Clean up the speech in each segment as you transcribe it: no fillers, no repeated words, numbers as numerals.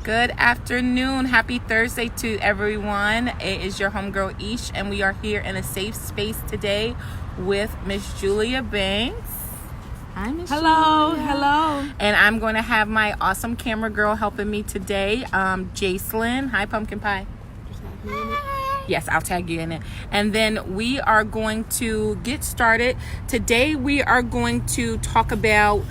Good afternoon. Happy Thursday to everyone. It is your homegirl Ish, and we are here in a safe space today with Miss Julia Banks. Hi, Miss Hello, Julia. hello. And I'm going to have my awesome camera girl helping me today, Jacelyn. Hi, Pumpkin Pie. Yes, I'll tag you in it. And then we are going to get started. Today we are going to talk about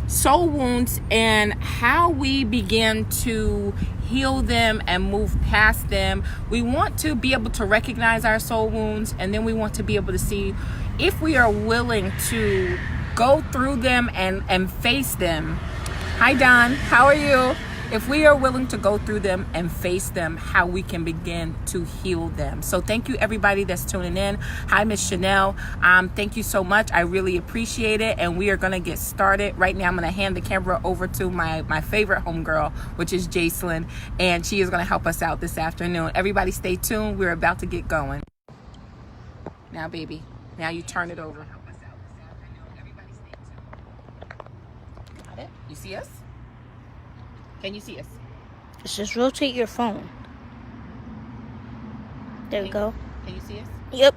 soul wounds and how we begin to heal them and move past them. We want to be able to recognize our soul wounds, and then we want to be able to see if we are willing to go through them and face them. Hi, Don. How are you? If we are willing to go through them and face them, how we can begin to heal them. So thank you everybody that's tuning in. Hi, Miss Chanel. Thank you so much. I really appreciate it. And we are going to get started. Right now, I'm going to hand the camera over to my favorite homegirl, which is Jacelyn. And she is going to help us out this afternoon. Everybody stay tuned. We're about to get going. Now, baby. Now you turn it over. Got it? You see us? Can you see us? Just rotate your phone. There we go. Can you see us? Yep.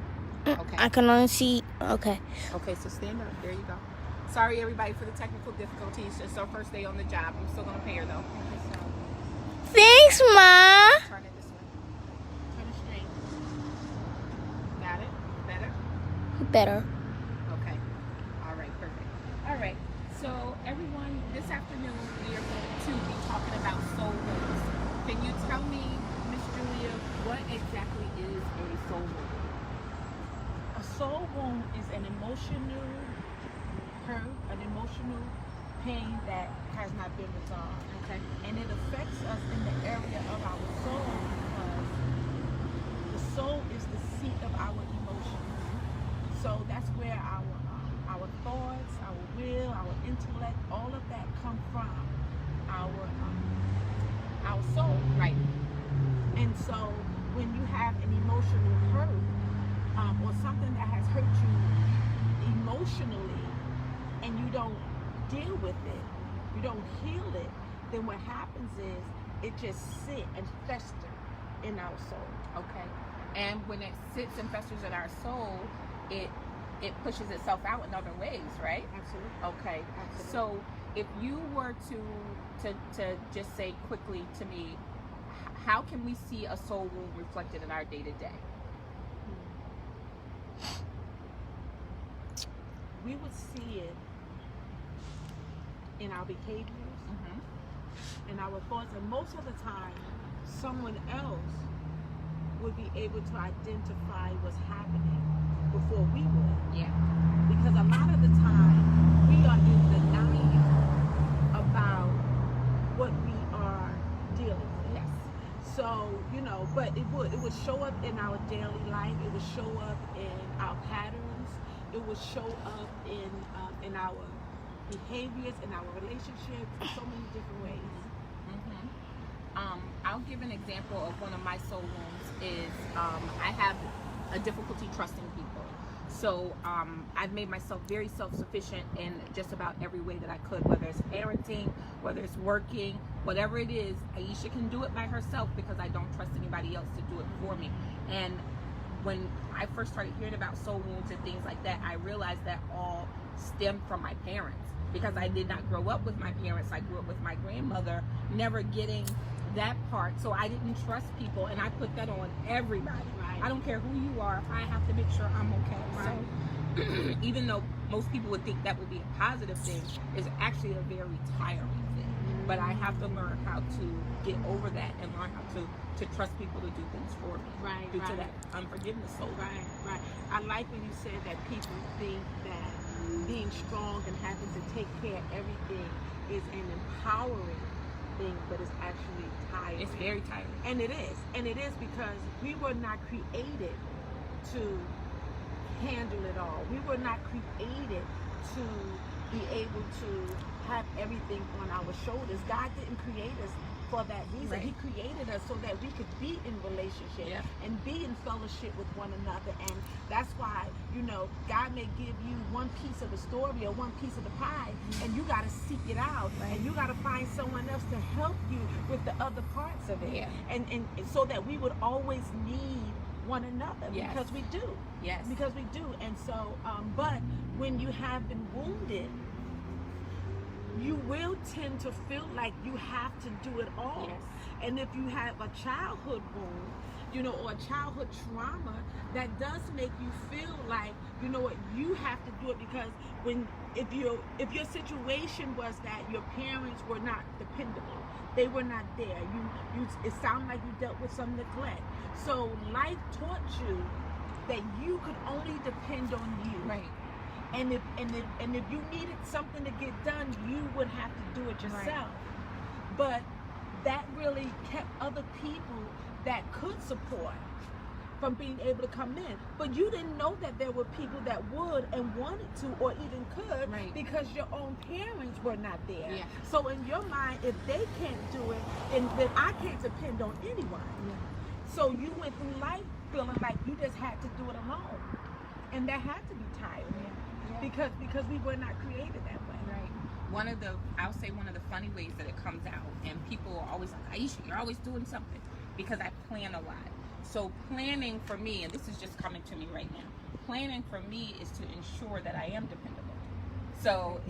Okay. I can only see. Okay. Okay, so stand up. There you go. Sorry, everybody, for the technical difficulties. It's our first day on the job. I'm still going to pay her, though. Thanks, Ma. Turn it this way. Turn it straight. Got it? Better? Better. Okay. All right, perfect. All right. So, everyone, this afternoon, we are going to be talking about soul wounds. Can you tell me, Miss Julia, what exactly is a soul wound? A soul wound is an emotional hurt, an emotional pain that has not been resolved. Okay. And it affects us in the area of our soul because the soul is the seat of our emotions. So that's where our thoughts, our will, our intellect, all of that come from our soul. Right. And so when you have an emotional hurt or something that has hurt you emotionally and you don't deal with it, you don't heal it, then what happens is it just sit and fester in our soul. Okay. And when it sits and festers in our soul, it pushes itself out in other ways, right? Absolutely. Okay. Absolutely. So if you were to just say quickly to me, how can we see a soul wound reflected in our day-to-day? We would see it in our behaviors, in our thoughts, and most of the time, someone else would be able to identify what's happening before we would. Yeah. Because a lot of the time, we are in denial about what we are dealing with. Yes. So, but it would show up in our daily life. It would show up in our patterns. It would show up in our behaviors, in our relationships, in so many different ways. I'll give an example of one of my soul wounds is I have a difficulty trusting people. So I've made myself very self-sufficient in just about every way that I could, whether it's parenting, whether it's working, whatever it is. Aisha can do it by herself because I don't trust anybody else to do it for me. And when I first started hearing about soul wounds and things like that, I realized that all stemmed from my parents because I did not grow up with my parents. I grew up with my grandmother, never getting that part. So I didn't trust people, and I put that on everybody. Right. I don't care who you are. I have to make sure I'm okay. Right. So even though most people would think that would be a positive thing, it's actually a very tiring thing. But I have to learn how to get over that and learn how to trust people to do things for me. Right, Due to right. that unforgiveness. So Right. I like when you said that people think that being strong and having to take care of everything is an empowering thing, but it's actually tiring. it's very tiring. And it is because we were not created to handle it all. We were not created to be able to have everything on our shoulders. God didn't create us for that reason. Right. He created us so that we could be in relationship Yeah. and be in fellowship with one another. And that's why, you know, God may give you one piece of the story or one piece of the pie, and you got to seek it out, Right. and you got to find someone else to help you with the other parts of it. Yeah. And so that we would always need one another. Yes. Because we do. Yes. Because we do. And so, but when you have been wounded, you will tend to feel like you have to do it all. Yes. And if you have a childhood wound, you know, or a childhood trauma, that does make you feel like, you know what, you have to do it. Because if your situation was that your parents were not dependable, they were not there, it sounded like you dealt with some neglect. So life taught you that you could only depend on you. Right. And if you needed something to get done, you would have to do it yourself. Right. But that really kept other people that could support from being able to come in. But you didn't know that there were people that would and wanted to or even could, Right. because your own parents were not there. Yeah. So in your mind, if they can't do it, then I can't depend on anyone. Yeah. So you went through life feeling like you just had to do it alone. And that had to be tiring. Yeah. Because we were not created that way. Right. I'll say one of the funny ways that it comes out, and people are always like, Aisha, you're always doing something, because I plan a lot. So planning for me, and this is just coming to me right now, planning for me is to ensure that I am dependable. So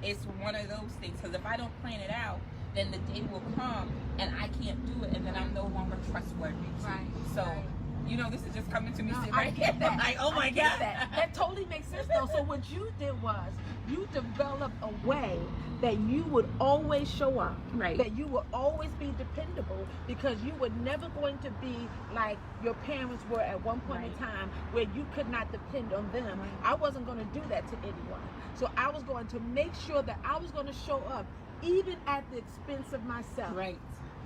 it's one of those things, because if I don't plan it out, then the day will come and I can't do it, and then I'm no longer trustworthy. Right. So, Right. you know, this is just coming to me. No, sitting I right get here. that. Like, oh my I get God. that totally makes sense though. So what you did was you developed a way that you would always show up. Right. That you would always be dependable, because you were never going to be like your parents were at one point in Right. time, where you could not depend on them. Right. I wasn't going to do that to anyone. So I was going to make sure that I was going to show up even at the expense of myself. Right.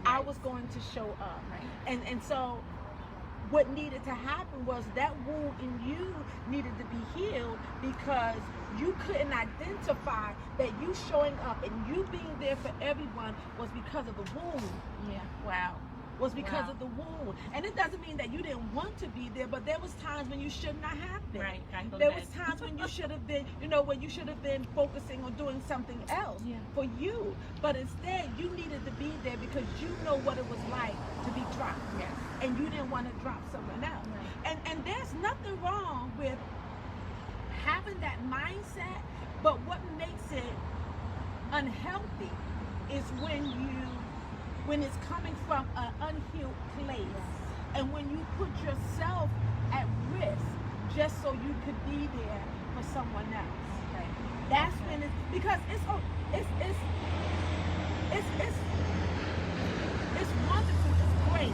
I was going to show up. Right. And so what needed to happen was that wound in you needed to be healed, because you couldn't identify that you showing up and you being there for everyone was because of the wound. Yeah. Wow. Was because Wow. of the wound. And it doesn't mean that you didn't want to be there, but there was times when you should not have been. Right. I know There that. was times when you should have been, when you should have been focusing on doing something else Yeah. for you. But instead, you needed to be there because you know what it was like to be dropped. Yes. And you didn't want to drop someone else. Right. And there's nothing wrong with having that mindset, but what makes it unhealthy is when it's coming from an unhealed place, and when you put yourself at risk just so you could be there for someone else. Right. That's when because it's wonderful, it's great,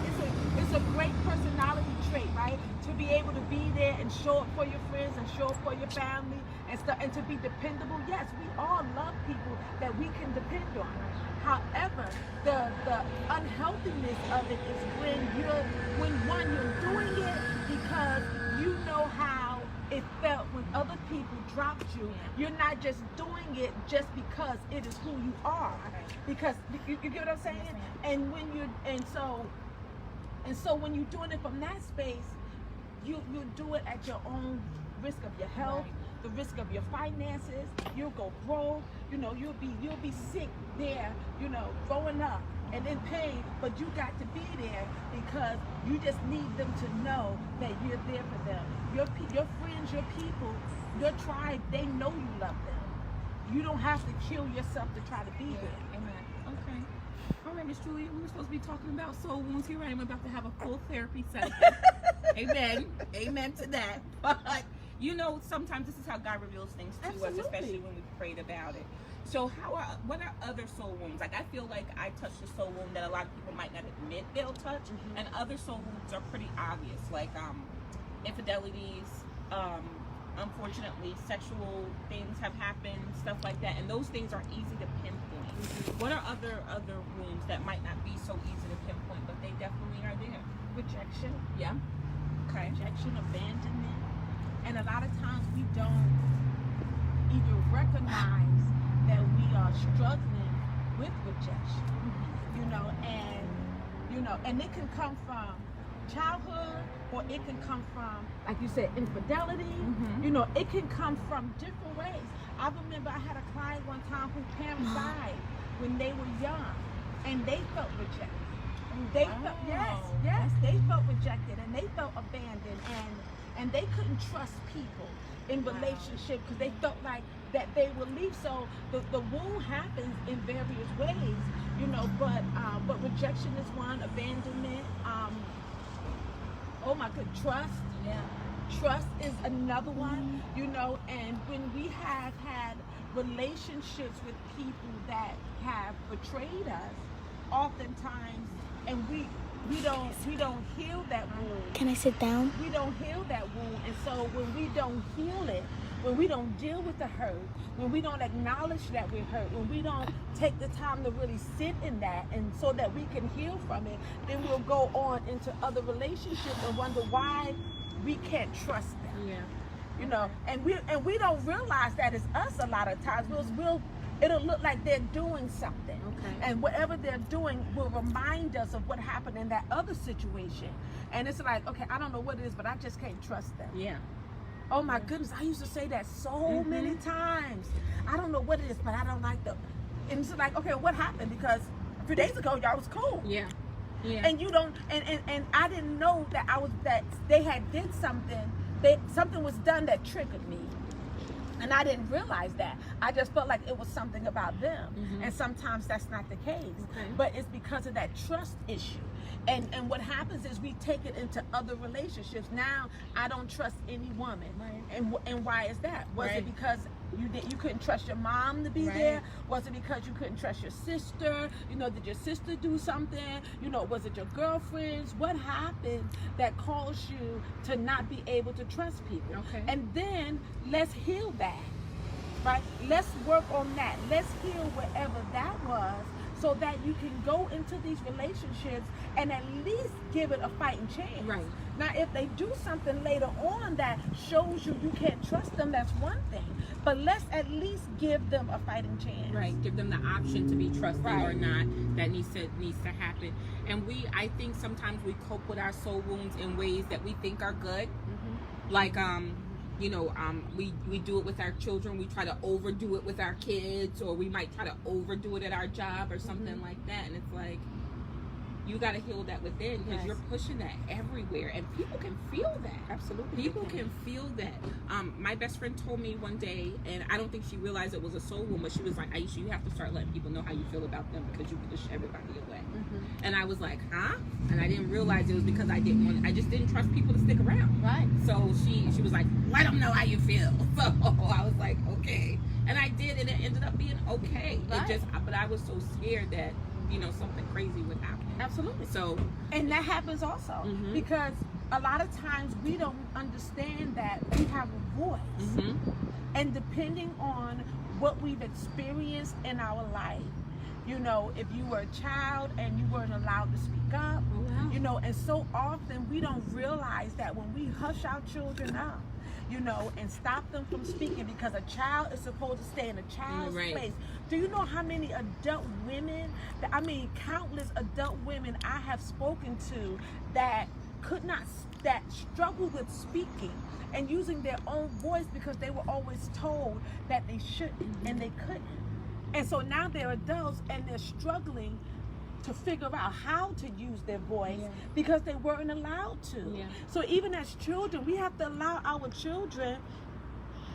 it's a great personality trait, right? To be able to be there and show up for your friends and show up for your family and stuff, and to be dependable. Yes, we all love people that we can depend on. However, the unhealthiness of it is when you're doing it because you know how it felt when other people dropped you. You're not just doing it just because it is who you are. Because you get what I'm saying? Yes, ma'am. And when you so when you're doing it from that space, you do it at your own risk of your health, Right. the risk of your finances. You'll go broke. You'll be sick there. Growing up and in pain, but you got to be there because you just need them to know that you're there for them. Your friends, your people, your tribe, they know you love them. You don't have to kill yourself to try to be there. Amen. Okay. All right, Miss Julia, we were supposed to be talking about soul wounds. Here I am about to have a full therapy session. Amen. Amen to that. But sometimes this is how God reveals things to us, Absolutely. especially when we prayed about it. So what are other soul wounds? Like, I feel like I touched a soul wound that a lot of people might not admit they'll touch, and other soul wounds are pretty obvious, like infidelities, unfortunately sexual things have happened, stuff like that, and those things are easy to pinpoint. What are other wounds that might not be so easy to pinpoint, but they definitely are there? Rejection. Yeah. Okay. Rejection, abandonment. And a lot of times we don't even recognize that we are struggling with rejection, and it can come from childhood, or it can come from, like you said, infidelity. It can come from different ways. I remember I had a client one time whose parents died when they were young, and they felt rejected. They felt they felt rejected, and they felt abandoned, and they couldn't trust people in relationship because they felt like that they would leave. So the wound happens in various ways, but rejection is one, abandonment, oh my good, trust. Trust is another one, and when we have had relationships with people that have betrayed us, oftentimes, and we don't heal that wound. Can I sit down? We don't heal that wound, and so when we don't heal it, when we don't deal with the hurt, when we don't acknowledge that we're hurt, when we don't take the time to really sit in that, and so that we can heal from it, then we'll go on into other relationships and wonder why we can't trust them. And we don't realize that it's us a lot of times. It'll look like they're doing something. And whatever they're doing will remind us of what happened in that other situation. And it's like, okay, I don't know what it is, but I just can't trust them. Oh my goodness, I used to say that so many times. I don't know what it is, but I don't like them. And it's like, okay, what happened? Because a few days ago, y'all was cool. And you don't, and I didn't know that they had did something, something was done that triggered me. And I didn't realize that. I just felt like it was something about them. And sometimes that's not the case. But it's because of that trust issue. And what happens is we take it into other relationships. Now I don't trust any woman. And why is that? Was it because you couldn't trust your mom to be there? Was it because you couldn't trust your sister? Did your sister do something? Was it your girlfriends? What happened that caused you to not be able to trust people? And then let's heal that, right? Let's work on that. Let's heal whatever that was, so that you can go into these relationships and at least give it a fighting chance. Now, if they do something later on that shows you can't trust them, that's one thing. But let's at least give them a fighting chance. Give them the option to be trusted or not. That needs to happen. And I think sometimes we cope with our soul wounds in ways that we think are good. Like we do it with our children. We try to overdo it with our kids, or we might try to overdo it at our job or something like that. And it's like, you got to heal that within, because you're pushing that everywhere, and people can feel that. Absolutely, people can feel that. My best friend told me one day, and I don't think she realized it was a soul wound, but she was like, Aisha, you have to start letting people know how you feel about them, because you push everybody away. And I was like, huh? And I didn't realize it was because I just didn't trust people to stick around. So she was like, let them know how you feel. So I was like, okay. And I did, and it ended up being okay. But I was so scared that something crazy would happen. Absolutely. So, and that happens also because a lot of times we don't understand that we have a voice, and depending on what we've experienced in our life, if you were a child and you weren't allowed to speak up, and so often we don't realize that when we hush our children up, and stop them from speaking, because a child is supposed to stay in a child's place. Do you know how many adult women, countless adult women I have spoken to that that struggle with speaking and using their own voice because they were always told that they shouldn't and they couldn't. And so now they're adults and they're struggling to figure out how to use their voice because they weren't allowed to. So even as children, we have to allow our children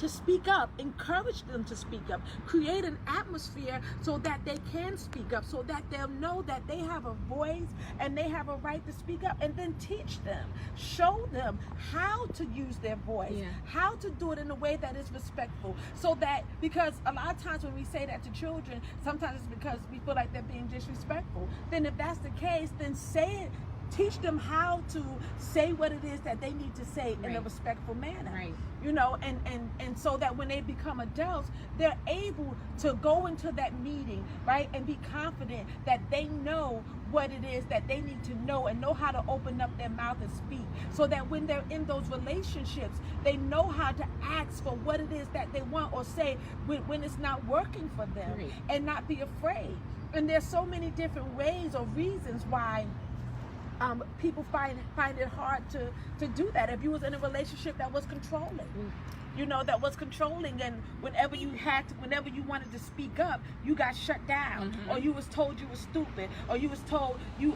to speak up, encourage them to speak up, create an atmosphere so that they can speak up, so that they'll know that they have a voice and they have a right to speak up, and then teach them, show them how to use their voice, how to do it in a way that is respectful, so that, because a lot of times when we say that to children, sometimes it's because we feel like they're being disrespectful. Then if that's the case, then say it Teach them how to say what it is that they need to say in a Right. respectful manner. Right. You know, and so that when they become adults, they're able to go into that meeting, right, and be confident that they know what it is that they need to know and know how to open up their mouth and speak, so that when they're in those relationships, they know how to ask for what it is that they want or say when it's not working for them, Right. and not be afraid. And there's so many different ways or reasons why people find it hard to do that. If you was in a relationship that was controlling, you know, that was controlling, and whenever you wanted to speak up, you got shut down, or you was told you were stupid, or you was told you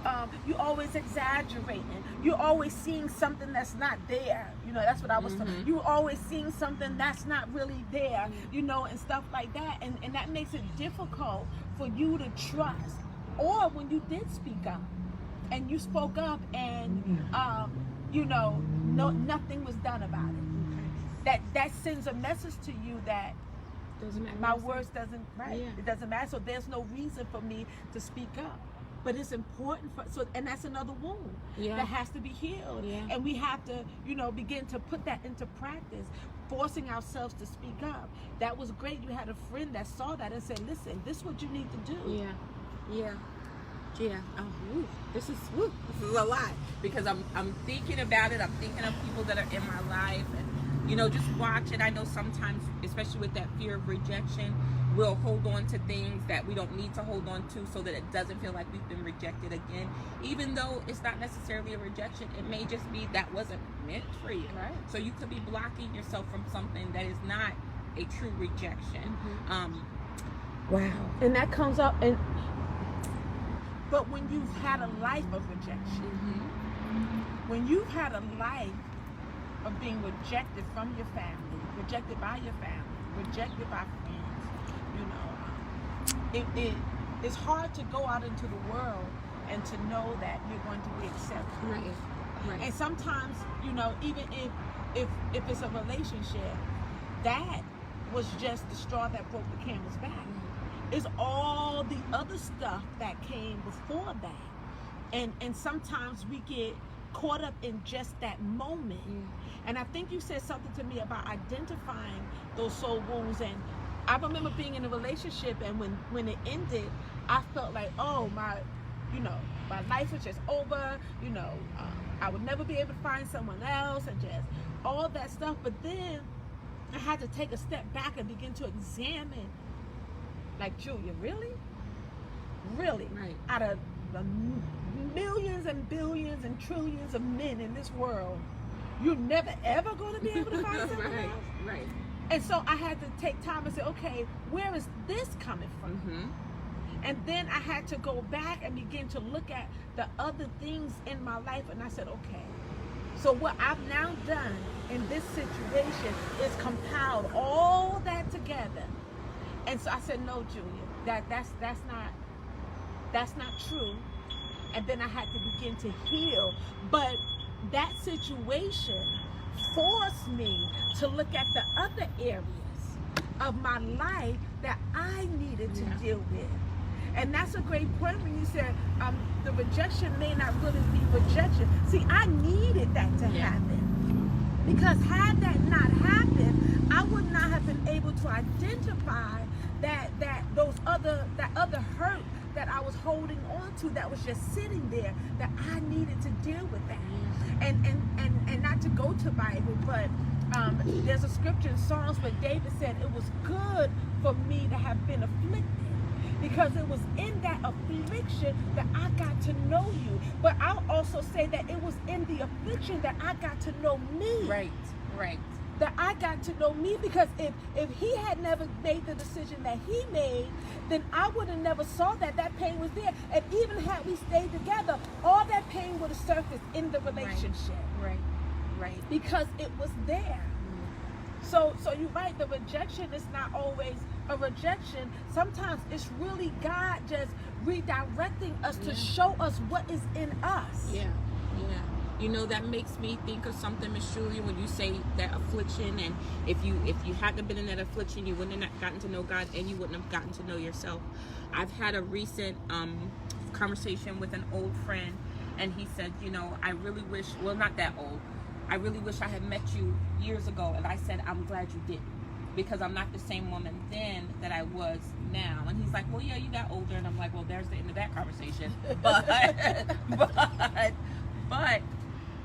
always exaggerating, you always seeing something that's not there. You know, that's what I was told. You always seeing something that's not really there, you know, and stuff like that, and that makes it difficult for you to trust. Or when you did speak up, and you spoke up, and you know, nothing was done about it. That sends a message to you that Doesn't matter. my words doesn't Yeah. It doesn't matter. So there's no reason for me to speak up. But it's important and that's another wound that has to be healed. Yeah. And we have to, you know, begin to put that into practice, forcing ourselves to speak up. That was great. You had a friend that saw that and said, listen, this is what you need to do. Yeah. Oh, this is a lot, because I'm thinking about it. I'm thinking of people that are in my life, and you know, just watch it. I know sometimes, especially with that fear of rejection, we'll hold on to things that we don't need to hold on to, so that it doesn't feel like we've been rejected again, even though it's not necessarily a rejection. It may just be that wasn't meant for you. Right. So you could be blocking yourself from something that is not a true rejection. Wow. And that comes up, but when you've had a life of rejection, when you've had a life of being rejected from your family, rejected by your family, rejected by friends, you know, it's hard to go out into the world and to know that you're going to be accepted. Right. And sometimes, you know, even if it's a relationship, that was just the straw that broke the camel's back. It's all the other stuff that came before that. And sometimes we get caught up in just that moment. And I think you said something to me about identifying those soul wounds. And I remember being in a relationship, and when it ended, I felt like, oh, my life was just over. You know, I would never be able to find someone else, and just all that stuff. But then I had to take a step back and begin to examine, like, Julia, really? Right. Out of the millions and billions and trillions of men in this world, you're never ever going to be able to find someone else? Right. And so I had to take time and say, okay, where is this coming from? And then I had to go back and begin to look at the other things in my life, and I said, okay, so what I've now done in this situation is compiled all that together. And so I said, no, Julia, that's not true. And then I had to begin to heal. But that situation forced me to look at the other areas of my life that I needed to deal with. And that's a great point when you said the rejection may not really be rejection. See, I needed that to happen. Because had that not happened, I would not have been able to identify that other hurt that I was holding on to, that was just sitting there, that I needed to deal with that. And not to go to Bible, but there's a scripture in Psalms where David said it was good for me to have been afflicted, because it was in that affliction that I got to know you. But I'll also say that it was in the affliction that I got to know me. Right. That I got to know me, because if he had never made the decision that he made, then I would have never saw that pain was there. And even had we stayed together, all that pain would have surfaced in the relationship. Right. Because it was there. So you're right, the rejection is not always a rejection. Sometimes it's really God just redirecting us to show us what is in us. Yeah. You know, that makes me think of something, Miss Julia, when you say that affliction, and if you hadn't been in that affliction, you wouldn't have gotten to know God, and you wouldn't have gotten to know yourself. I've had a recent conversation with an old friend, and he said, you know, I really wish, well, not that old, I really wish I had met you years ago. And I said, I'm glad you didn't, because I'm not the same woman then that I was now. And he's like, well, yeah, you got older. And I'm like, well, there's the end of that conversation. But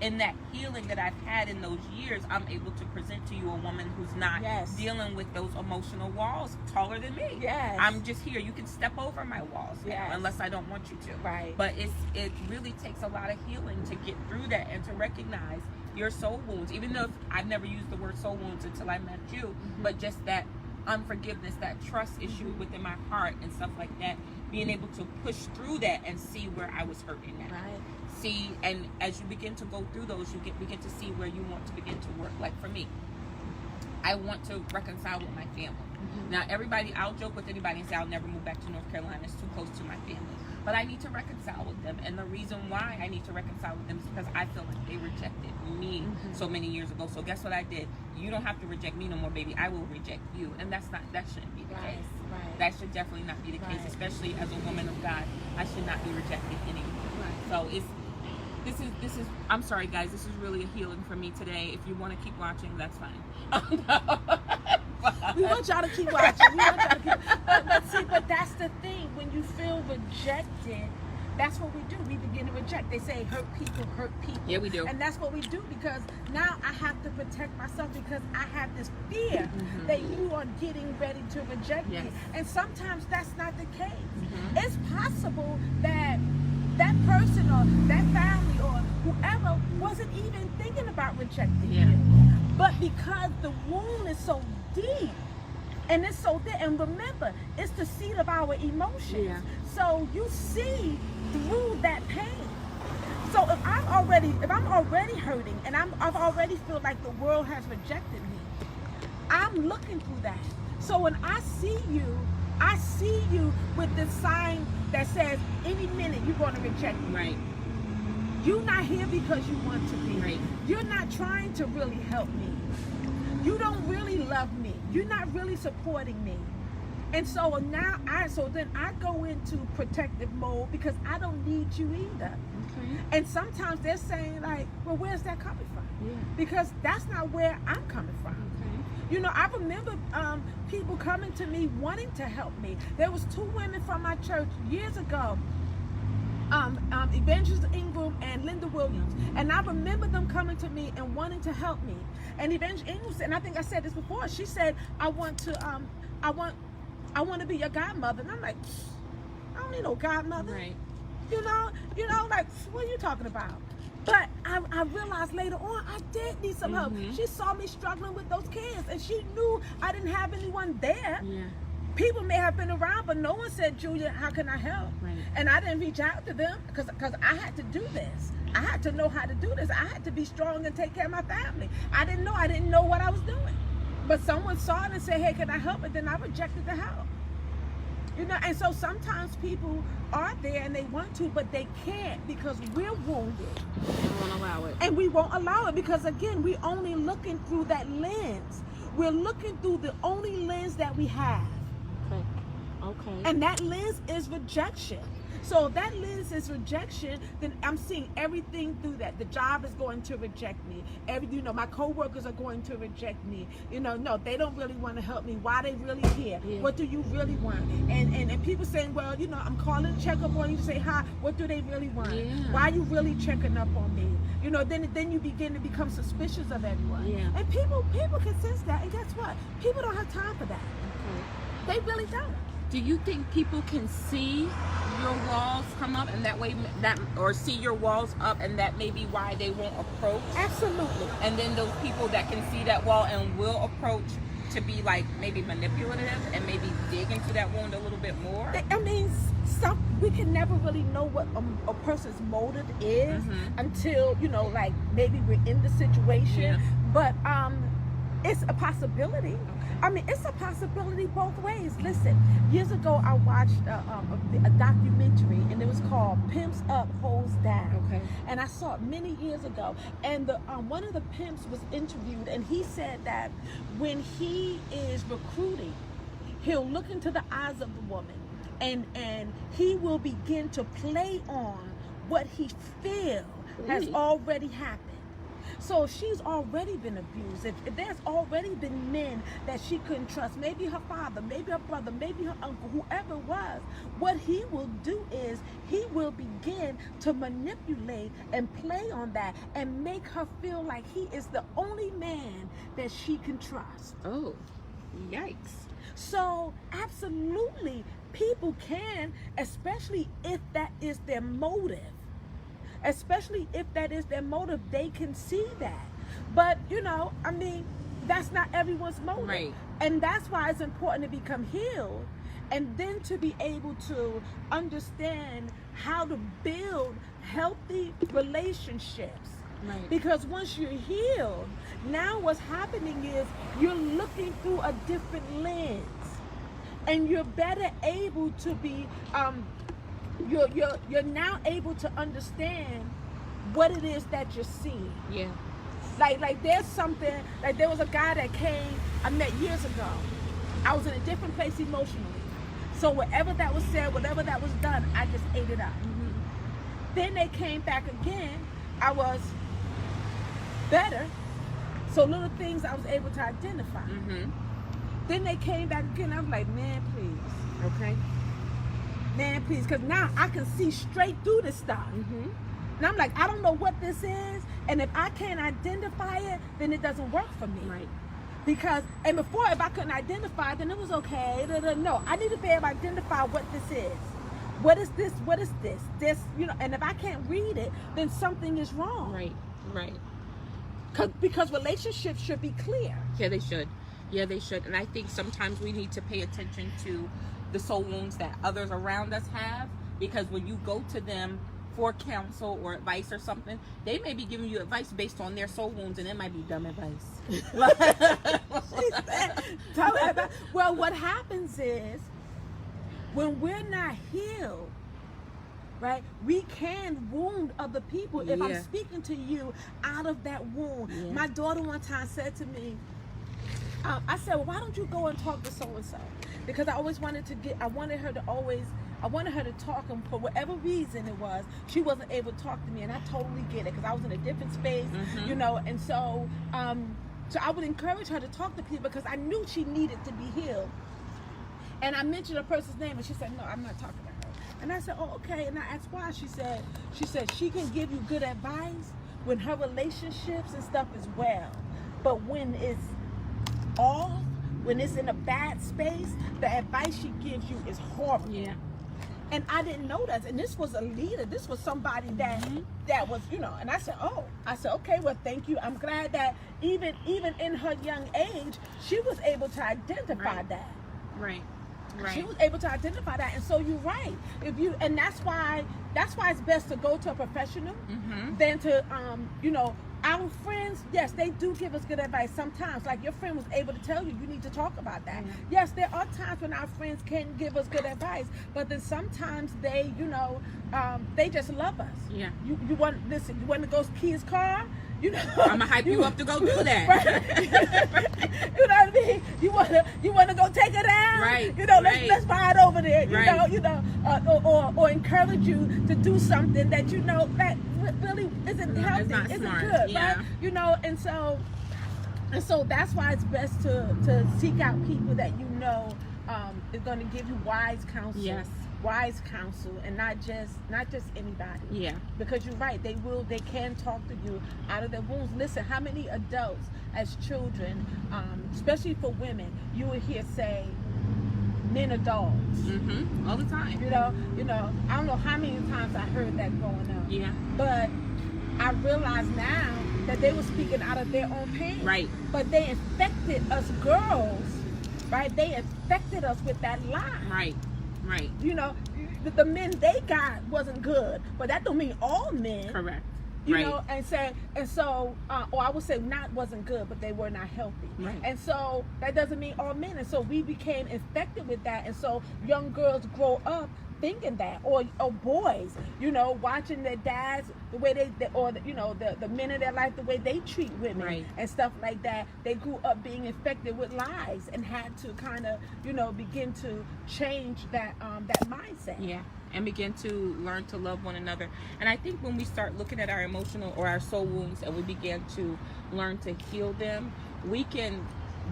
in that healing that I've had in those years, I'm able to present to you a woman who's not dealing with those emotional walls, taller than me. Yes. I'm just here. You can step over my walls now, unless I don't want you to. Right. But it really takes a lot of healing to get through that and to recognize your soul wounds. Even though I've never used the word soul wounds until I met you, but just that unforgiveness, that trust issue within my heart and stuff like that, being able to push through that and see where I was hurting at. Right. See, and as you begin to go through those, you begin to see where you want to begin to work. Like for me, I want to reconcile with my family. Now, I'll joke with anybody and say I'll never move back to North Carolina. It's too close to my family. But I need to reconcile with them. And the reason why I need to reconcile with them is because I feel like they rejected me so many years ago. So guess what I did? You don't have to reject me no more, baby. I will reject you. And that shouldn't be the case. Right. That should definitely not be the case, especially as a woman of God. I should not be rejected anymore. So this is I'm sorry guys, this is really a healing for me today. If you want to keep watching, that's fine. We want y'all to keep watching. But that's the thing. When you feel rejected, that's what we do. We begin to reject. They say hurt people hurt people. Yeah, we do. And that's what we do, because now I have to protect myself, because I have this fear that you are getting ready to reject me. And sometimes that's not the case. It's possible that that person or that family or whoever wasn't even thinking about rejecting you. But because the wound is so deep and it's so thick, and remember, it's the seat of our emotions. So you see through that pain. So if I'm already hurting and I've already feel like the world has rejected me, I'm looking through that. So when I see you with this sign that says any minute you're going to reject me. Right. You're not here because you want to be. Right. You're not trying to really help me. You don't really love me. You're not really supporting me. And so now then I go into protective mode, because I don't need you either. And sometimes they're saying like, well, where's that coming from? Because that's not where I'm coming from. You know, I remember people coming to me wanting to help me. There was 2 women from my church years ago, Evangelist Ingram and Linda Williams, and I remember them coming to me and wanting to help me. And Evangelist Ingram said, and I think I said this before, she said, I want to be your godmother. And I'm like, I don't need no godmother. Right. You know, like, what are you talking about? But I realized later on I did need some help. She saw me struggling with those kids, and she knew I didn't have anyone there. People may have been around, but no one said, Julia, how can I help? And I didn't reach out to them because I had to do this. I had to know how to do this. I had to be strong and take care of my family. I didn't know what I was doing. But someone saw it and said, hey, can I help? And then I rejected the help. You know, and so sometimes people are there and they want to, but they can't because we're wounded. We won't allow it. And we won't allow it because, again, we're only looking through that lens. We're looking through the only lens that we have. Okay. And that lens is rejection. So if that lens is rejection, then I'm seeing everything through that. The job is going to reject me. My coworkers are going to reject me. No, they don't really want to help me. Why they really here? What do you really want? And people saying, well, I'm calling to check up on you to say hi. What do they really want? Why are you really checking up on me? Then you begin to become suspicious of everyone. And people can sense that. And guess what? People don't have time for that. They really don't. Do you think people can see your walls come up, and that way or see your walls up, and that may be why they won't approach? Absolutely. And then those people that can see that wall and will approach to be like maybe manipulative and maybe dig into that wound a little bit more? I mean, we can never really know what a person's motive is until, like maybe we're in the situation. But it's a possibility. I mean, it's a possibility both ways. Listen, years ago I watched a documentary, and it was called Pimps Up, Hoes Down. And I saw it many years ago. And one of the pimps was interviewed, and he said that when he is recruiting, he'll look into the eyes of the woman, and he will begin to play on what he feels has Really? already happened. So she's already been abused. If there's already been men that she couldn't trust, maybe her father, maybe her brother, maybe her uncle, whoever it was, what he will do is he will begin to manipulate and play on that and make her feel like he is the only man that she can trust. Oh, yikes. So absolutely, people can, especially if that is their motive. Especially if that is their motive, they can see that. But, you know, I mean, that's not everyone's motive. Right. And that's why it's important to become healed and then to be able to understand how to build healthy relationships. Right. Because once you're healed, now what's happening is you're looking through a different lens. And you're better able to be you're now able to understand what it is that you're seeing. Yeah. Like there's something, like there was a guy that came, I met years ago. I was in a different place emotionally. So whatever that was said, whatever that was done, I just ate it up. Then they came back again. I was better. So little things I was able to identify. Then they came back again. I was like, man, please. Okay. Man, please, because now I can see straight through this stuff. And I'm like, I don't know what this is, and if I can't identify it, then it doesn't work for me. Right. Because, and before, if I couldn't identify it, then it was okay. No, I need to be able to identify what this is. What is this? What is this? This, you know, and if I can't read it, then something is wrong. Right. Right. Because relationships should be clear. Yeah, they should. Yeah, they should. And I think sometimes we need to pay attention to the soul wounds that others around us have, because when you go to them for counsel or advice or something, they may be giving you advice based on their soul wounds, and it might be dumb advice. Well, what happens is when we're not healed, right, we can wound other people. If I'm Yeah. speaking to you out of that wound. Yeah. My daughter one time said to me, I said, well, why don't you go and talk to so-and-so? Because I always wanted I wanted her to talk, and for whatever reason it was, she wasn't able to talk to me, and I totally get it, because I was in a different space, you know, and so I would encourage her to talk to people, because I knew she needed to be healed. And I mentioned a person's name, and she said, no, I'm not talking to her. And I said, oh, okay, and I asked why. She said she can give you good advice when her relationships and stuff is well, but when it's off, when it's in a bad space, the advice she gives you is horrible. Yeah. And I didn't know that. And this was a leader. This was somebody that was, you know. And I said, okay, well, thank you. I'm glad that even in her young age, she was able to identify that. Right. Right. She was able to identify that. And so you're right. And that's why it's best to go to a professional than to you know. Our friends, yes, they do give us good advice sometimes. Like your friend was able to tell you need to talk about that. Yes, there are times when our friends can give us good advice, but then sometimes they, you know, they just love us. Yeah. You want to go key his car? You know, I'm gonna hype you up to go do that. Right. You know what I mean? You want to go take it down? Right. You know, right. let's ride over there. Right. You know, or encourage you to do something that you know that really isn't healthy, it's not isn't smart. good, Yeah. right? You know, and so that's why it's best to seek out people that you know is going to give you wise counsel. Yes. Wise counsel, and not just anybody. Yeah. Because you're right, they can talk to you out of their wounds. Listen, how many adults as children, especially for women, you would hear say, men are dogs. All the time. You know, I don't know how many times I heard that growing up. Yeah. But I realize now that they were speaking out of their own pain. Right. But they infected us girls, right? They infected us with that lie. Right. Right. You know, the men they got wasn't good, but that don't mean all men. Correct. You right. know, and so, or I would say wasn't good, but they were not healthy. Right. And so that doesn't mean all men. And so we became infected with that. And so young girls grow up thinking that, or boys, you know, watching their dads, the way the men in their life, the way they treat women, right. and stuff like that. They grew up being infected with lies and had to kind of, you know, begin to change that mindset. Yeah. and begin to learn to love one another. And I think when we start looking at our emotional or our soul wounds and we begin to learn to heal them, we can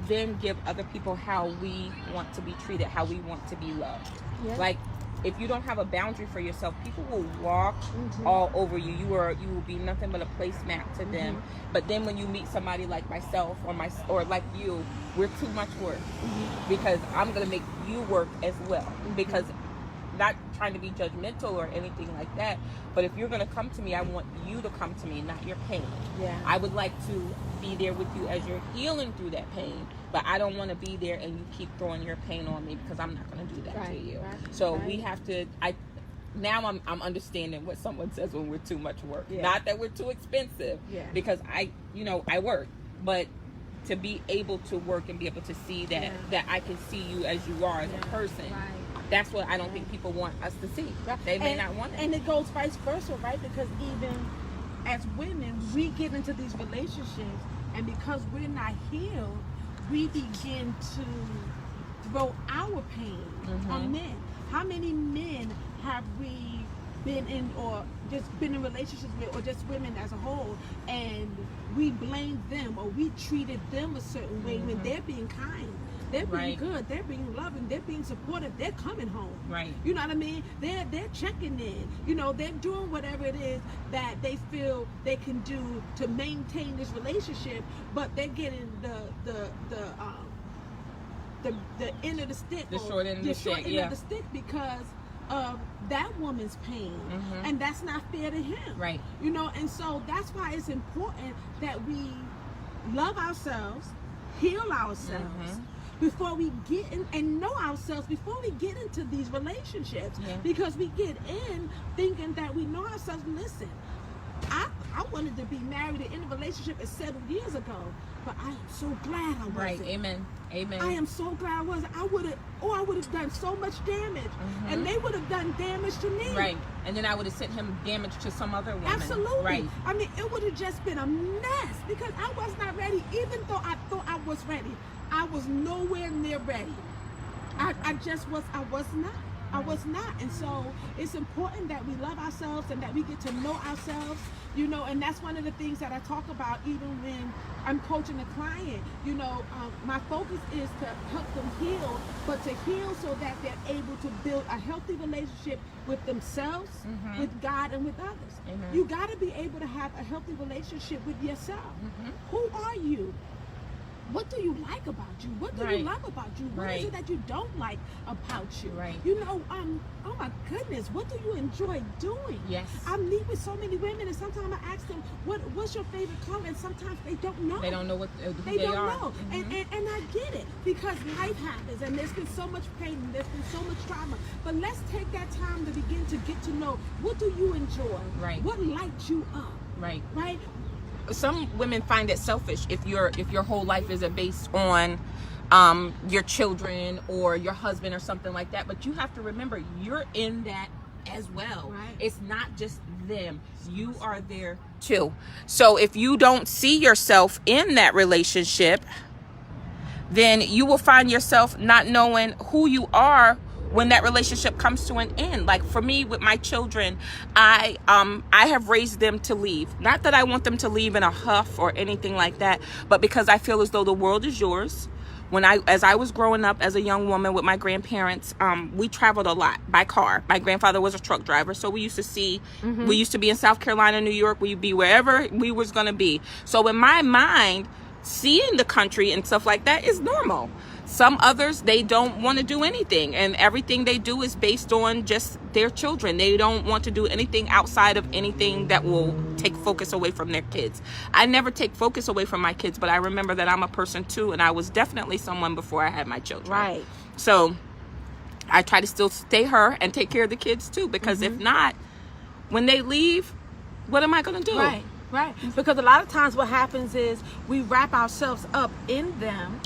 then give other people how we want to be treated, how we want to be loved. Yeah. Like, if you don't have a boundary for yourself, people will walk all over you. You will be nothing but a placemat to them. But then when you meet somebody like myself or like you, we're too much work because I'm gonna make you work as well. Because not trying to be judgmental or anything like that, but if you're gonna come to me, I want you to come to me, not your pain. Yeah. I would like to be there with you as you're healing through that pain, but I don't want to be there and you keep throwing your pain on me because I'm not going to do that to you. So we have to. Now I'm understanding what someone says when we're too much work. Yeah. Not that we're too expensive. Yeah. Because I work, but to be able to work and be able to see that I can see you as you are as a person. Right. That's what I don't think people want us to see. They may not want it. And it goes vice versa, right? Because even as women, we get into these relationships, and because we're not healed, we begin to throw our pain on men. How many men have we been in, or just been in relationships with, or just women as a whole, and we blame them, or we treated them a certain way when they're being kind? They're being good. They're being loving. They're being supportive. They're coming home. Right. You know what I mean? They're checking in. You know, they're doing whatever it is that they feel they can do to maintain this relationship. But they're getting the end of the stick. The short end of the stick. End of the stick because of that woman's pain, and that's not fair to him. Right. You know, and so that's why it's important that we love ourselves, heal ourselves. Before we get in and know ourselves, before we get into these relationships, because we get in thinking that we know ourselves. Listen, I wanted to be married and in a relationship several years ago, but I am so glad I wasn't. Right. Amen. Amen. I am so glad I wasn't. I would have done so much damage, and they would have done damage to me. Right. And then I would have sent him damage to some other woman. Absolutely. Right. I mean, it would have just been a mess because I was not ready. Even though I thought I was ready, I was nowhere near ready. I was not. I was not. And so it's important that we love ourselves and that we get to know ourselves, you know, and that's one of the things that I talk about even when I'm coaching a client. You know, my focus is to help them heal, but to heal so that they're able to build a healthy relationship with themselves, with God, and with others. You got to be able to have a healthy relationship with yourself. Who are you? What do you like about you? What do you love about you? What is it that you don't like about you? Right. You know, oh my goodness, what do you enjoy doing? Yes. I meet with so many women, and sometimes I ask them, what's your favorite color? And sometimes they don't know. They don't know who they they don't are. know. And I get it, because life happens, and there's been so much pain, and there's been so much trauma. But let's take that time to begin to get to know, what do you enjoy? Right. What lights you up? Right. Right? Some women find it selfish if your whole life isn't based on your children or your husband or something like that. But you have to remember, you're in that as well. Right. It's not just them. You are there too. So if you don't see yourself in that relationship, then you will find yourself not knowing who you are when that relationship comes to an end. Like for me with my children, I have raised them to leave. Not that I want them to leave in a huff or anything like that, but because I feel as though the world is yours. As I was growing up as a young woman with my grandparents, we traveled a lot by car. My grandfather was a truck driver, so we used to be in South Carolina, New York. We'd be wherever we was gonna be. So in my mind, seeing the country and stuff like that is normal. Some others, they don't want to do anything, and everything they do is based on just their children. They don't want to do anything outside of anything that will take focus away from their kids. I never take focus away from my kids, but I remember that I'm a person too, and I was definitely someone before I had my children. Right. So I try to still stay her and take care of the kids too, because if not, when they leave, what am I going to do? Right, right. Because a lot of times what happens is we wrap ourselves up in them,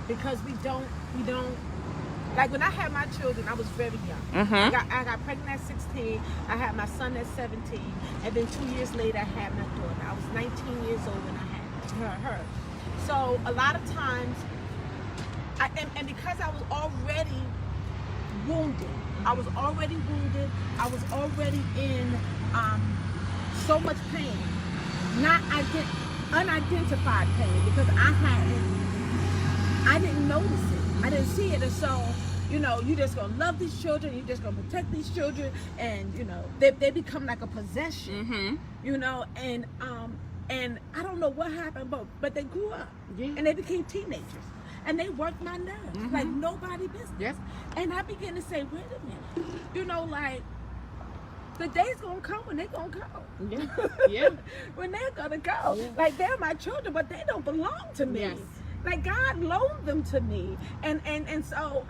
because we don't, like when I had my children, I was very young. I got pregnant at 16, I had my son at 17, and then 2 years later I had my daughter. I was 19 years old when I had her. So a lot of times, and because I was already wounded, I was already wounded. I was already in so much pain, not unidentified pain, because I didn't notice it. I didn't see it, and so you're just gonna love these children. You're just gonna protect these children, and they become like a possession. And I don't know what happened, but they grew up and they became teenagers. And they worked my nerves like nobody business. Yes. And I began to say, wait a minute, like the day's gonna come when they're gonna go. Yeah. When they're gonna go. Yeah. Like they're my children, but they don't belong to me. Yes. Like God loaned them to me, and so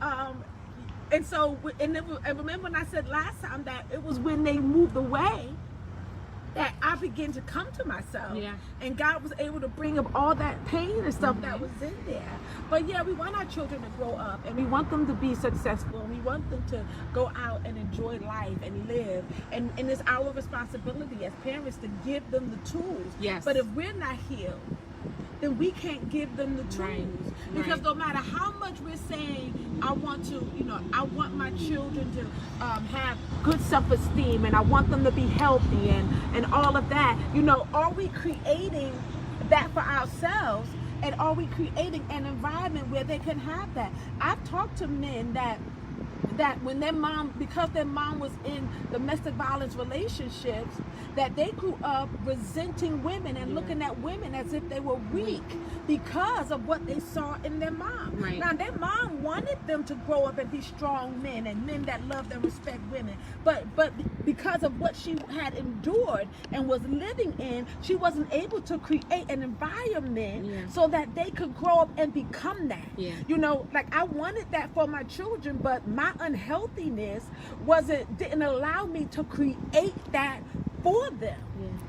remember when I said last time that it was when they moved away that I began to come to myself. Yeah. And God was able to bring up all that pain and stuff that was in there. But yeah, we want our children to grow up, and we want them to be successful, and we want them to go out and enjoy life and live. And it's our responsibility as parents to give them the tools. Yes. But if we're not healed, then we can't give them the tools. Right. Because no matter how much we're saying, I want my children to have good self-esteem, and I want them to be healthy and all of that, are we creating that for ourselves? And are we creating an environment where they can have that? I've talked to men that when because their mom was in domestic violence relationships, that they grew up resenting women and looking at women as if they were weak because of what they saw in their mom. Right. Now, their mom wanted them to grow up and be strong men and men that loved and respect women. But because of what she had endured and was living in, she wasn't able to create an environment so that they could grow up and become that. Yeah. Like I wanted that for my children, but my unhealthiness didn't allow me to create that for them.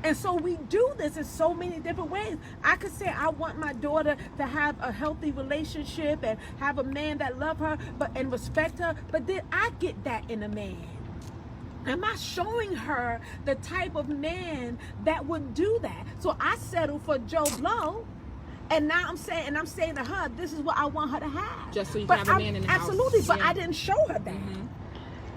And so we do this in so many different ways. I could say I want my daughter to have a healthy relationship and have a man that love her and respect her, but then I get that in a man. Am I showing her the type of man that would do that? So I settled for Joe Blow. And now I'm saying to her, this is what I want her to have. Just so you can have a man in the house. Absolutely, but I didn't show her that.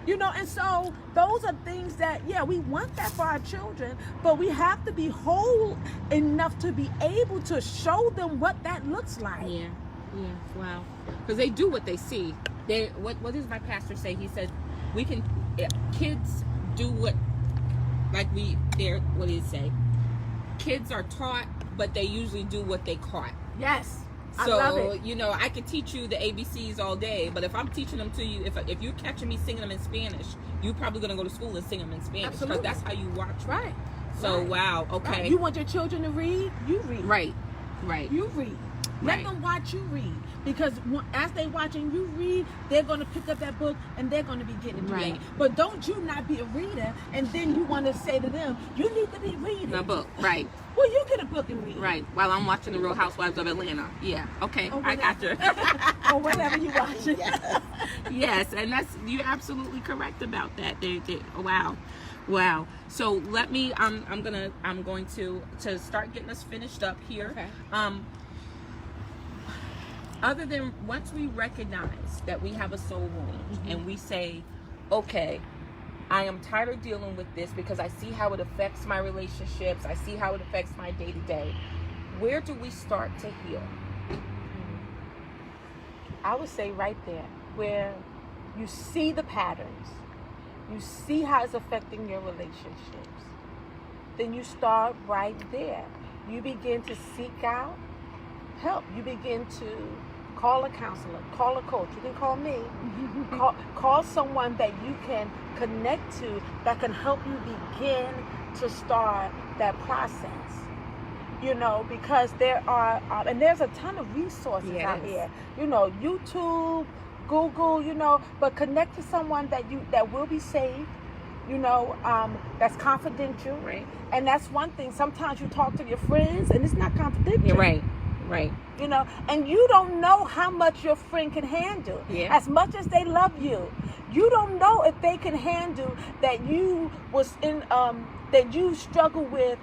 And so those are things that, we want that for our children, but we have to be whole enough to be able to show them what that looks like. Yeah, wow. Because they do what they see. What does my pastor say? He said, kids do what did he say? Kids are taught, but they usually do what they caught. Yes. So, I love it. I can teach you the ABCs all day, but if I'm teaching them to you, if you're catching me singing them in Spanish, you're probably going to go to school and sing them in Spanish. Because that's how you watch. Right. So, right. Wow. Okay. Right. You want your children to read? You read. Right. You read. Let them watch you read. Because as they watching you read, they're going to pick up that book and they're going to be getting it. Right. But don't you not be a reader and then you want to say to them, you need to be reading. A book. Right. Well, you get a book and read. Right. While I'm watching The Real Housewives of Atlanta. Yeah. Okay. I got you. Or whatever you watching. Yes. And you're absolutely correct about that. Wow. So let me, I'm going to start getting us finished up here. Okay. Other than once we recognize that we have a soul wound and we say, okay, I am tired of dealing with this because I see how it affects my relationships. I see how it affects my day-to-day. Where do we start to heal? I would say right there, where you see the patterns, you see how it's affecting your relationships, then you start right there. You begin to seek out help. You begin to call a counselor, call a coach. You can call me. Call someone that you can connect to that can help you begin to start that process. Because there are, and there's a ton of resources out here. YouTube, Google, but connect to someone that will be safe, that's confidential. Right. And that's one thing. Sometimes you talk to your friends and it's not confidential. You're right. And you don't know how much your friend can handle. Yeah. As much as they love you, you don't know if they can handle that you was in that you struggle with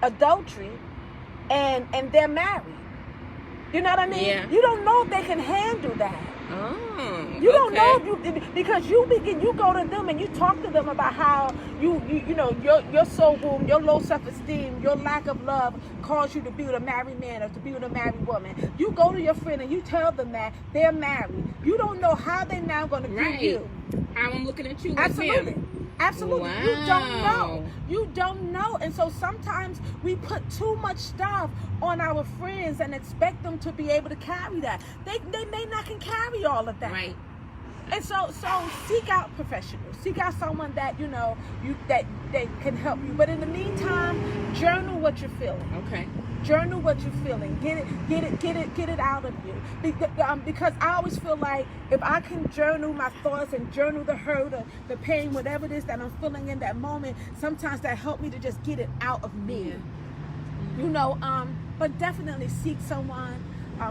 adultery and they're married. You know what I mean? Yeah. You don't know if they can handle that. Oh, You don't know okay. because you go to them and you talk to them about how you know your soul wound, your low self-esteem, your lack of love caused you to be with a married man or to be with a married woman. You go to your friend and you tell them that they're married. You don't know how they're now going to Right. view you. How I'm looking at you. Absolutely. Them. Absolutely. Wow. You don't know. You don't know. And so sometimes we put too much stuff on our friends and expect them to be able to carry that. They may not can carry all of that. Right. And so seek out professionals. Seek out someone that that can help you. But in the meantime, journal what you're feeling. Okay. Journal what you're feeling. Get it out of you. Because I always feel like if I can journal my thoughts and journal the hurt or the pain, whatever it is that I'm feeling in that moment, sometimes that helps me to just get it out of me. Yeah. But definitely seek someone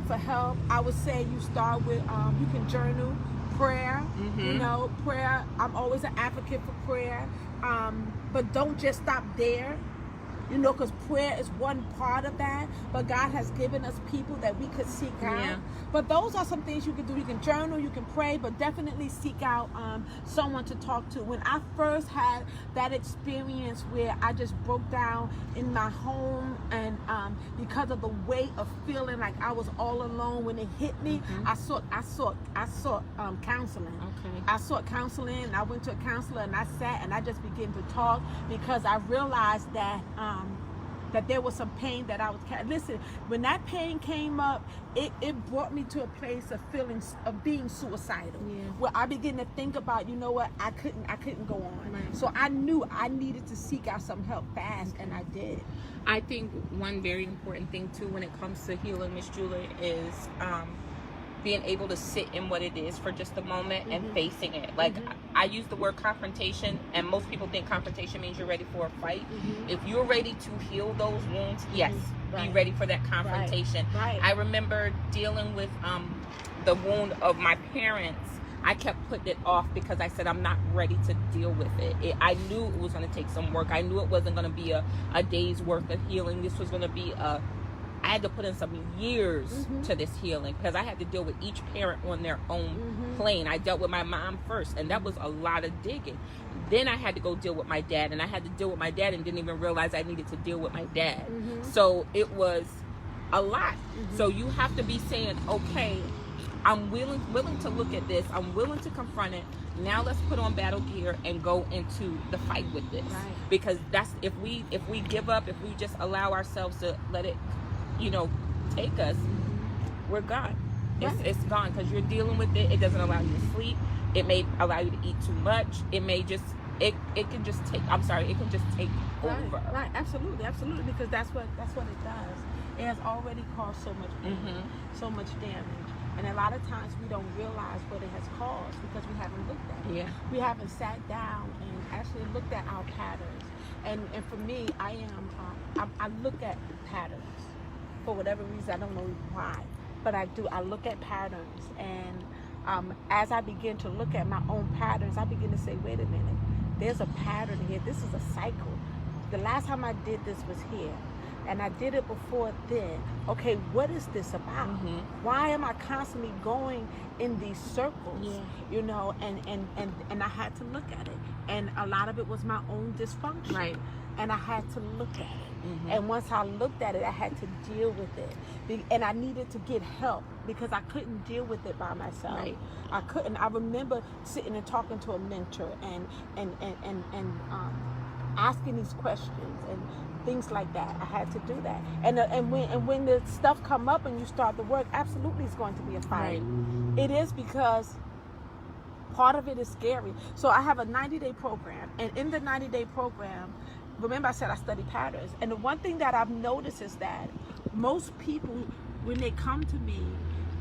for help. I would say you start with you can journal, prayer. Mm-hmm. Prayer. I'm always an advocate for prayer. But don't just stop there. Because prayer is one part of that, but God has given us people that we could seek out. Yeah. But those are some things you can do. You can journal, you can pray, but definitely seek out someone to talk to. When I first had that experience where I just broke down in my home and because of the weight of feeling like I was all alone when it hit me, mm-hmm. I sought counseling. Okay. I sought counseling. I went to a counselor and I sat and I just began to talk because I realized that there was some pain that I was carrying. Listen, when that pain came up, it brought me to a place of being suicidal. Yeah. Where I began to think about, I couldn't go on. Right. So I knew I needed to seek out some help fast, and I did. I think one very important thing too when it comes to healing, Miss Julie, is being able to sit in what it is for just a moment mm-hmm. and facing it. Like mm-hmm. I use the word confrontation, and most people think confrontation means you're ready for a fight. Mm-hmm. If you're ready to heal those wounds, yes, Right. be ready for that confrontation. Right. I remember dealing with the wound of my parents. I kept putting it off because I said I'm not ready to deal with it. I knew it was going to take some work. I knew it wasn't going to be a day's worth of healing. This was going to be I had to put in some years mm-hmm. to this healing because I had to deal with each parent on their own mm-hmm. plane. I dealt with my mom first, and that was a lot of digging. Then I had to go deal with my dad, and I had to deal with my dad and didn't even realize I needed to deal with my dad. Mm-hmm. So it was a lot. Mm-hmm. So you have to be saying, okay, I'm willing to look at this. I'm willing to confront it. Now let's put on battle gear and go into the fight with this. Right. Because that's if we give up, if we just allow ourselves to let it take us, we're gone. It's gone because you're dealing with it. It doesn't allow you to sleep. It may allow you to eat too much. It may just it can just take over. Right, absolutely, because that's what it does. It has already caused so much pain, Mm-hmm. so much damage, and a lot of times we don't realize what it has caused because we haven't looked at it. Yeah. We haven't sat down and actually looked at our patterns. And for me, I look at patterns. For whatever reason, I don't know why, but I do. I look at patterns, and as I begin to look at my own patterns, I begin to say, wait a minute, there's a pattern here. This is a cycle. The last time I did this was here, and I did it before then. Okay, what is this about? Mm-hmm. Why am I constantly going in these circles? Yeah. And I had to look at it, and a lot of it was my own dysfunction. Right. And I had to look at it. Mm-hmm. And once I looked at it, I had to deal with it. And I needed to get help because I couldn't deal with it by myself. Right. I couldn't. I remember sitting and talking to a mentor and asking these questions and things like that. I had to do that. And when the stuff come up and you start the work, absolutely it's going to be a fight. Right. It is because part of it is scary. So I have a 90-day program, and in the 90-day program, remember I said I study patterns, and the one thing that I've noticed is that most people, when they come to me,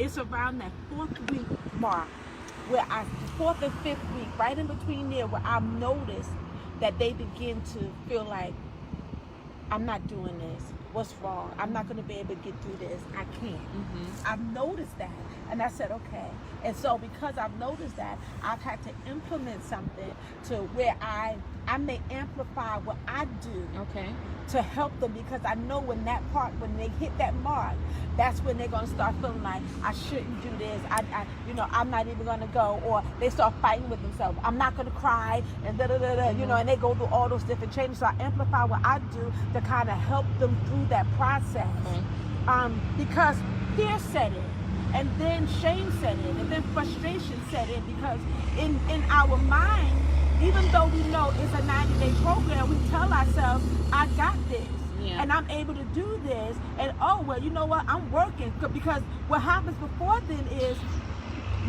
it's around that 4th week mark, where 4th and 5th week, right in between there, where I've noticed that they begin to feel like, I'm not doing this. what's wrong. I'm not going to be able to get through this. I can't. I've noticed that. And I said, okay. And so because I've noticed that, I've had to implement something to where I may amplify what I do Okay. to help them, because I know when they hit that mark, that's when they're going to start feeling like, I shouldn't do this. I'm not even going to go. Or they start fighting with themselves. I'm not going to cry, and and they go through all those different changes. So I amplify what I do to kind of help them through that process. Because fear set in, and then shame set in, and then frustration set in, because in our mind, even though we know it's a 90-day program, we tell ourselves, I got this. Yeah. And I'm able to do this. And oh, well, you know what? I'm working. Because what happens before then is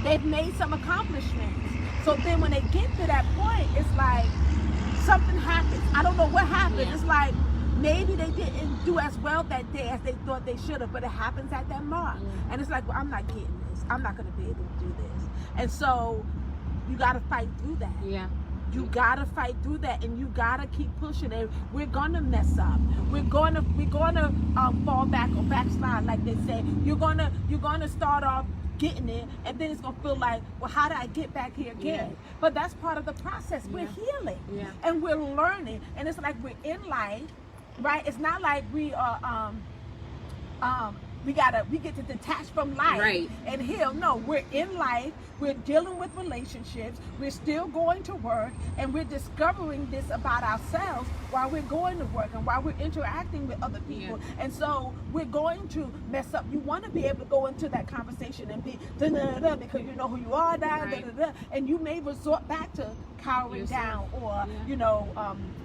they've made some accomplishments. So then when they get to that point, it's like something happens. I don't know what happened. Yeah. It's like maybe they didn't do as well that day as they thought they should have, but it happens at that mark. Yeah. And it's like, well, I'm not getting this. I'm not going to be able to do this. And so you got to fight through that. Yeah. You gotta fight through that, and you gotta keep pushing it. We're gonna mess up. We're gonna fall back or backslide, like they say. You're gonna start off getting it, and then it's gonna feel like, well, how did I get back here again? Yeah. But that's part of the process. We're healing, and we're learning, and it's like we're in life, right? It's not like we are we get to detach from life and heal. No, we're in life, we're dealing with relationships, we're still going to work, and we're discovering this about ourselves while we're going to work and while we're interacting with other people. And so we're going to mess up. You want to be able to go into that conversation and be because you know who you are now, and you may resort back to cowering down or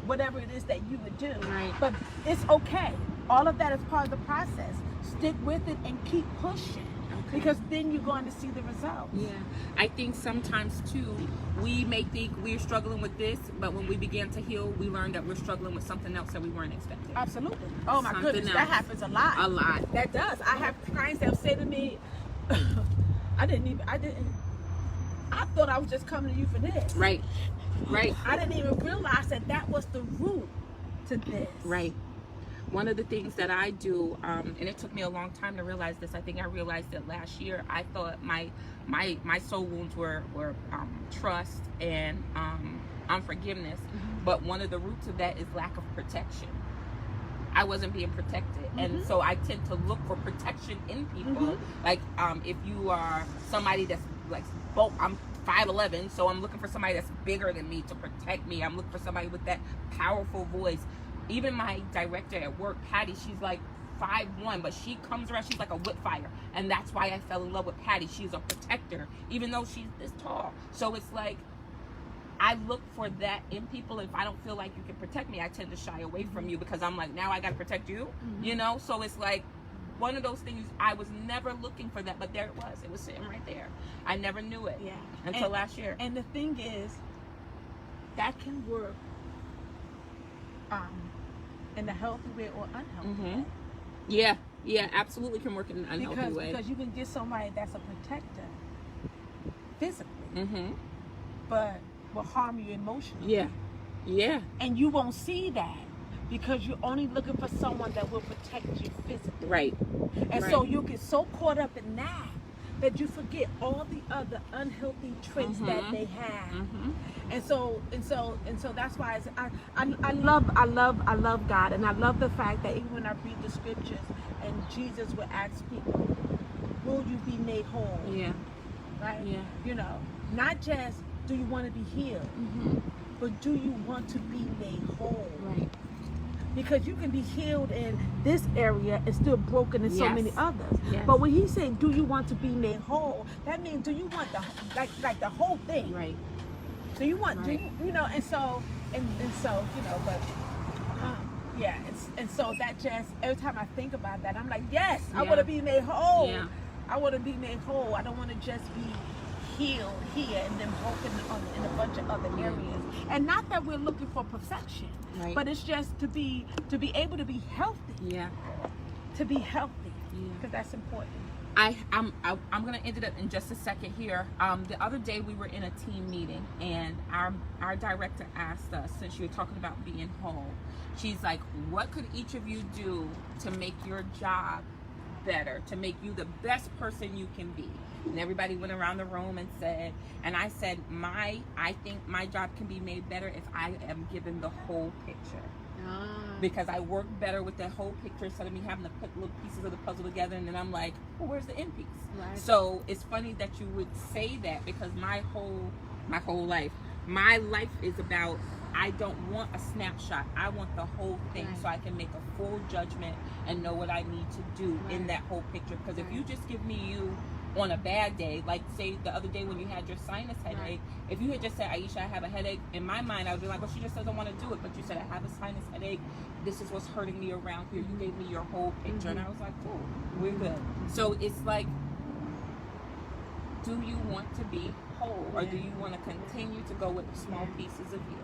whatever it is that you would do. But it's okay. All of that is part of the process. Stick with it and keep pushing, because then you're going to see the results. Yeah, I think sometimes too, we may think we're struggling with this, but when we begin to heal, we learn that we're struggling with something else that we weren't expecting. Absolutely. Oh my goodness, that happens a lot. A lot. That does. I have clients that say to me, I thought I was just coming to you for this. Right. I didn't even realize that was the root to this. Right. One of the things that I do, and it took me a long time to realize this. I think I realized it last year. I thought my soul wounds were trust and unforgiveness, but one of the roots of that is lack of protection. I wasn't being protected, and so I tend to look for protection in people. Like if you are somebody that's like bulk, I'm 5'11", so I'm looking for somebody that's bigger than me to protect me. I'm looking for somebody with that powerful voice. Even my director at work, Patty, she's like 5'1", but she comes around, she's like a whip fire. And that's why I fell in love with Patty. She's a protector, even though she's this tall. So it's like, I look for that in people. If I don't feel like you can protect me, I tend to shy away from you, because I'm like, now I got to protect you, So it's like one of those things. I was never looking for that, but there it was. It was sitting right there. I never knew it until last year. And the thing is, that can work in a healthy way or unhealthy way. Yeah, absolutely can work in an unhealthy way. Because you can get somebody that's a protector physically, but will harm you emotionally. Yeah. And you won't see that because you're only looking for someone that will protect you physically. Right. And so you get so caught up in that you forget all the other unhealthy traits that they have. And so that's why I love God, and I love the fact that even when I read the scriptures and Jesus would ask people, will you be made whole? Right? Not just do you want to be healed, but do you want to be made whole? Right. Because you can be healed in this area and still broken in so many others. But when he's saying, do you want to be made whole, that means, do you want the the whole thing? Right. Do you want, but and so that just, every time I think about that, I'm like, yes, I want to be made whole. I want to be made whole. I don't want to just be healed here and then broken in a bunch of other areas. And not that we're looking for perfection, but it's just to be able to be healthy. To be healthy, because that's important. I'm gonna end it up in just a second here. The other day we were in a team meeting, and our director asked us, since you were talking about being home, she's like, what could each of you do to make your job better, to make you the best person you can be? And everybody went around the room and said, and I said, I think my job can be made better if I am given the whole picture. Because I work better with the whole picture instead of me having to put little pieces of the puzzle together, and then I'm like, well, where's the end piece? Right. So it's funny that you would say that, because my whole life is about, I don't want a snapshot. I want the whole thing, Right. so I can make a full judgment and know what I need to do in Right. that whole picture. Because if Right. you just give me you on a bad day, like say the other day when you had your sinus headache, if you had just said, Aisha, I have a headache, in my mind I would be like, well, she just doesn't want to do it. But you said, I have a sinus headache, this is what's hurting me around here. You gave me your whole picture, and I was like, cool, we're good. So it's like, do you want to be whole, or do you want to continue to go with small pieces of you?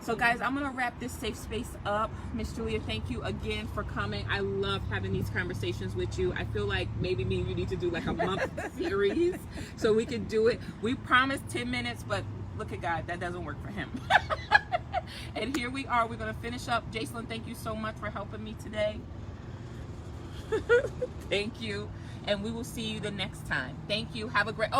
So guys, I'm gonna wrap this safe space up. Miss Julia, thank you again for coming. I love having these conversations with you. I feel like maybe me and you need to do like a month series so we can do it. We promised 10 minutes, but look at God, that doesn't work for him. And here we are, we're gonna finish up. Jacelyn, thank you so much for helping me today. Thank you, and we will see you the next time. Thank you, have a great,